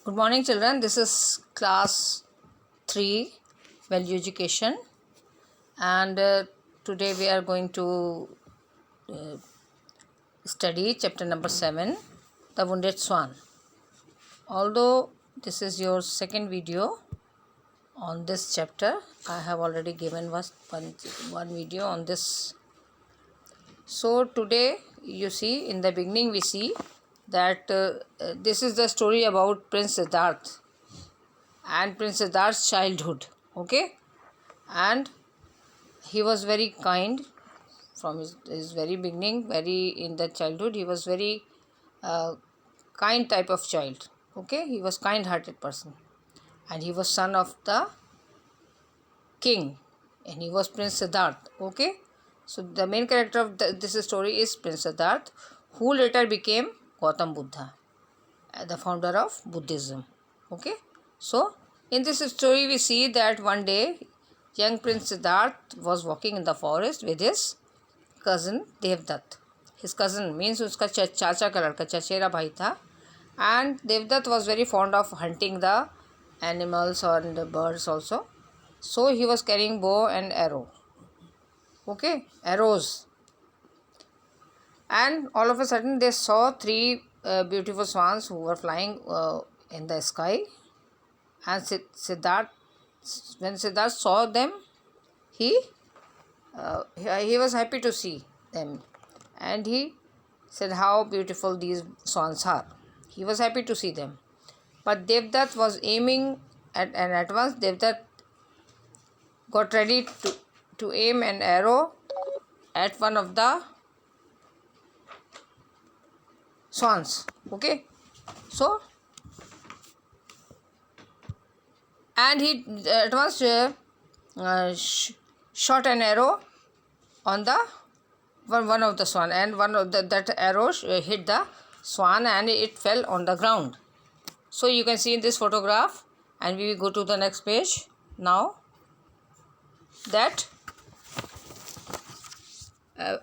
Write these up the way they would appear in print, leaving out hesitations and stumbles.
Good morning, children. This is class 3 value education, and today we are going to study chapter number 7, The Wounded Swan. Although this is your second video on this chapter, I have already given one video on this. So today you see, in the beginning we see that this is the story about Prince Siddharth and Prince Siddharth's childhood. Okay, and he was very kind from his very beginning. Very in the childhood he was very kind type of child. Okay, he was kind hearted person, and he was son of the king, and he was Prince Siddharth. Okay, so the main character of this story is Prince Siddharth, who later became Gautam Buddha, the founder of Buddhism. Okay, so in this story we see that one day young Prince Siddharth was walking in the forest with his cousin Devdutt. His cousin means उसका चाचा का लड़का, चचेरा भाई था. And Devdutt was very fond of hunting the animals and the birds also. So he was carrying bow and arrow. Okay, arrows. And all of a sudden they saw three beautiful swans who were flying in the sky. And Siddharth, when Siddharth saw them, he was happy to see them, and he said how beautiful these swans are. He was happy to see them, but Devdutt was aiming at once Devdutt got ready to aim an arrow at one of the swans. Okay, so and he at once shot an arrow on the one of the swan, and one of that arrow hit the swan and it fell on the ground. So you can see in this photograph, and we will go to the next page now, that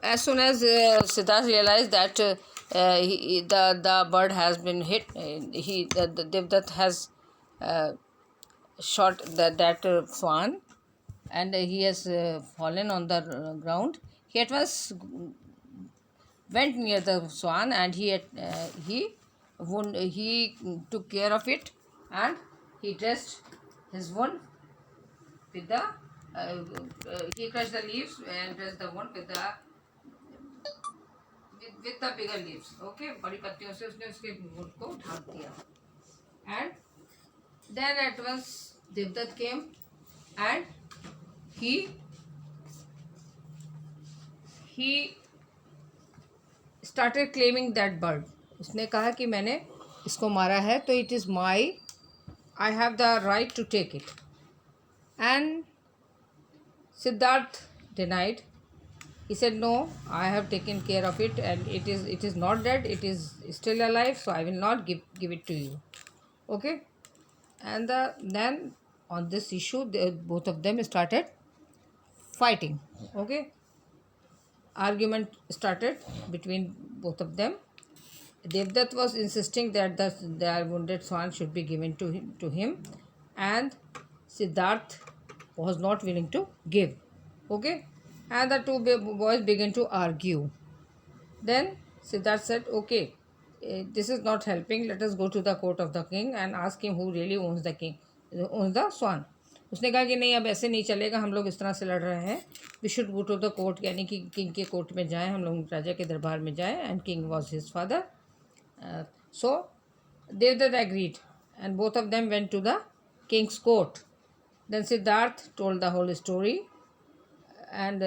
as soon as Siddharth realized that the bird has been hit, the Devdutt has shot that swan, and he has fallen on the ground. He at once went near the swan, and he took care of it, and he dressed his wound with the he crushed the leaves and dressed the wound with the bigger leaves. Okay, बड़ी पत्तियों से उसने उसके wound को ढांक दिया. And then at once Devdutt came, and he started claiming that bird. उसने कहा कि मैंने इसको मारा है, तो it is my, I have the right to take it. And Siddharth denied. He said, no, I have taken care of it, and it is not dead, it is still alive, so I will not give it to you. Okay, and then on this issue both of them started fighting. Okay, argument started between both of them. Devdutt was insisting that the wounded swan should be given to him, and Siddharth was not willing to give. Okay, and the two boys began to argue. Then Siddharth said, okay, this is not helping, let us go to the court of the king and ask him who really owns the swan. उसने कहा कि नहीं, अब ऐसे नहीं चलेगा, हम लोग इस तरह से लड़ रहे हैं. We should go to the court, यानी कि किंग के कोर्ट में जाएं, हम लोग राजा के दरबार में जाएं. And king was his father. So Devdutt agreed, and both of them went to the king's court. Then Siddharth told the whole story, and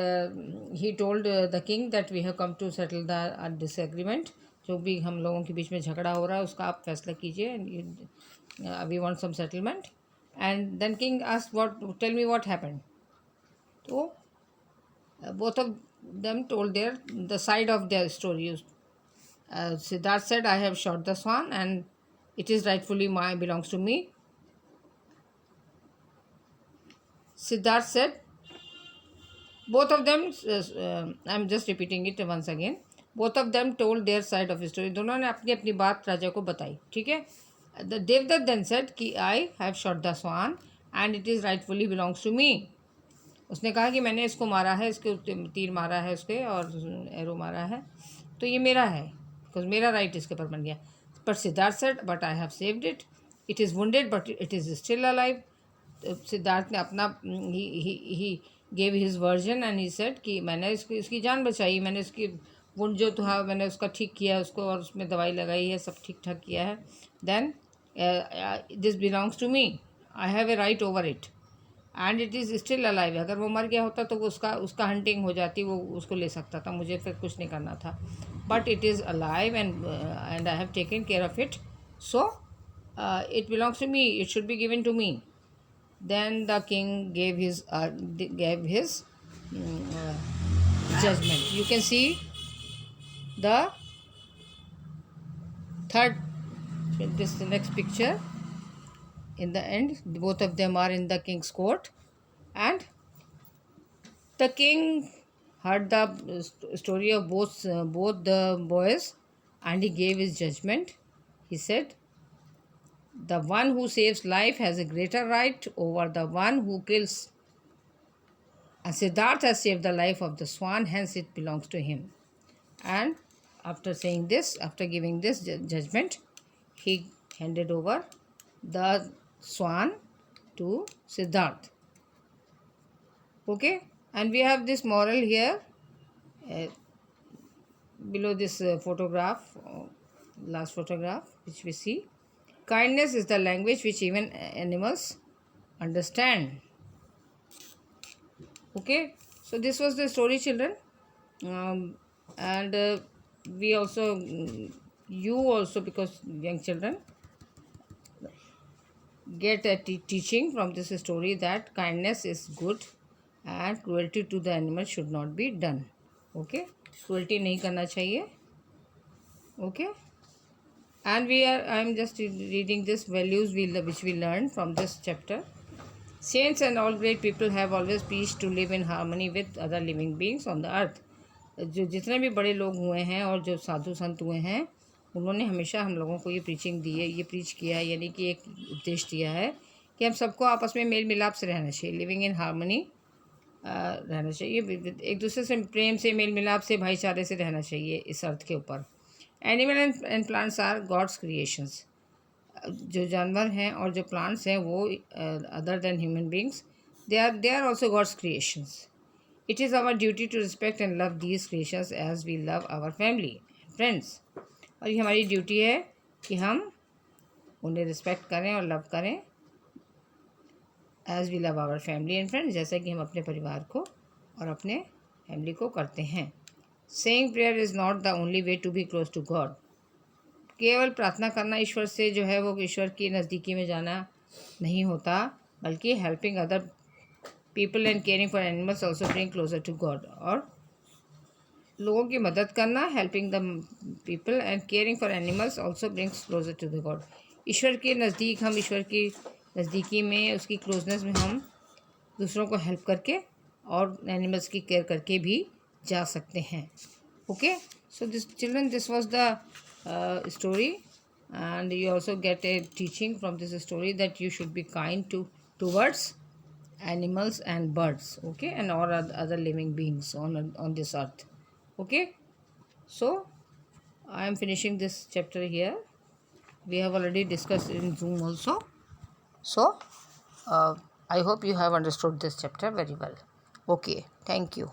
he told the king that we have come to settle the disagreement. जो भी हम लोगों के बीच में झगड़ा हो रहा है उसका आप फैसला कीजिए, and we want some settlement. And then king asked, tell me what happened. So both of them told the side of their story. Siddharth said, I have shot the swan and it is rightfully belongs to me. Siddharth said, both of them, I am just repeating it once again, both of them told their side of the story. दोनों ने अपनी अपनी बात राजा को बताई. ठीक है, The Devdutt then said कि I have shot the swan and it is rightfully belongs to me. उसने कहा कि मैंने इसको मारा है, इसके तीर मारा है उसके और एरो मारा है, तो ये मेरा है, बिकॉज मेरा राइट इसके ऊपर बन गया. But Siddharth said but I have saved it. It is wounded but it is still alive. Siddharth ने अपना he gave his version and he said कि मैंने इसकी जान बचाई, मैंने इसकी वुंड जो था मैंने उसका ठीक किया उसको, और उसमें दवाई लगाई है, सब ठीक ठाक किया है. Then this belongs to me, I have a right over it and it is still alive. अगर वो मर गया होता तो वो उसका हंटिंग हो जाती, वो उसको ले सकता था, मुझे फिर कुछ नहीं करना था. But it is alive and I have taken care of it, so it belongs to me, it should be given to me. Then the king gave his judgment. You can see the third, this next picture. In the end, both of them are in the king's court, and the king heard the story of both the boys, and he gave his judgment. He said, the one who saves life has a greater right over the one who kills. And Siddhartha has saved the life of the swan, hence it belongs to him. And after saying this, after giving this judgment, he handed over the swan to Siddhartha. Okay, and we have this moral here below this photograph, last photograph which we see. Kindness is the language which even animals understand. Okay, so this was the story, children. And we also, you also, because young children get a teaching from this story that kindness is good and cruelty to the animal should not be done. Okay, cruelty नहीं करना चाहिए. Okay. And I am just reading this values which we learned from this chapter. Saints and all great people have always preached to live in harmony with other living beings on the earth. जो जितने भी बड़े लोग हुए हैं और जो साधु संत हुए हैं, उन्होंने हमेशा हम लोगों को ये प्रीचिंग दी है, ये प्रीच किया है, यानी कि एक उपदेश दिया है कि हम सबको आपस में मेल मिलाप से रहना चाहिए, लिविंग इन हार्मनी रहना चाहिए, एक दूसरे से प्रेम से, मेल मिलाप से, भाईचारे से रहना चाहिए इस अर्थ के ऊपर. Animal and plants are God's creations. जो जानवर हैं और जो प्लांट्स हैं वो other than human beings, they are also God's creations. It is our duty to respect and love these creations as we love our family and friends. और ये हमारी ड्यूटी है कि हम उन्हें रिस्पेक्ट करें और लव करें as we love our family and friends, जैसे कि हम अपने परिवार को और अपने फैमिली को करते हैं. Saying prayer is not the only way to be close to God. केवल प्रार्थना करना ईश्वर से जो है वो ईश्वर की नज़दीकी में जाना नहीं होता, बल्कि helping other people and caring for animals also bring closer to God. और लोगों की मदद करना, helping the people and caring for animals also brings closer to the God. ईश्वर के नज़दीक, हम ईश्वर की नज़दीकी में, उसकी क्लोजनेस में हम दूसरों को हेल्प करके और एनिमल्स की केयर करके भी जा सकते हैं. Okay, so this children, this was the story, and you also get a teaching from this story that you should be kind towards animals and birds, okay, and all other living beings on this earth. Okay, so I am finishing this chapter here. We have already discussed in Zoom also, so I hope you have understood this chapter very well. Okay, thank you.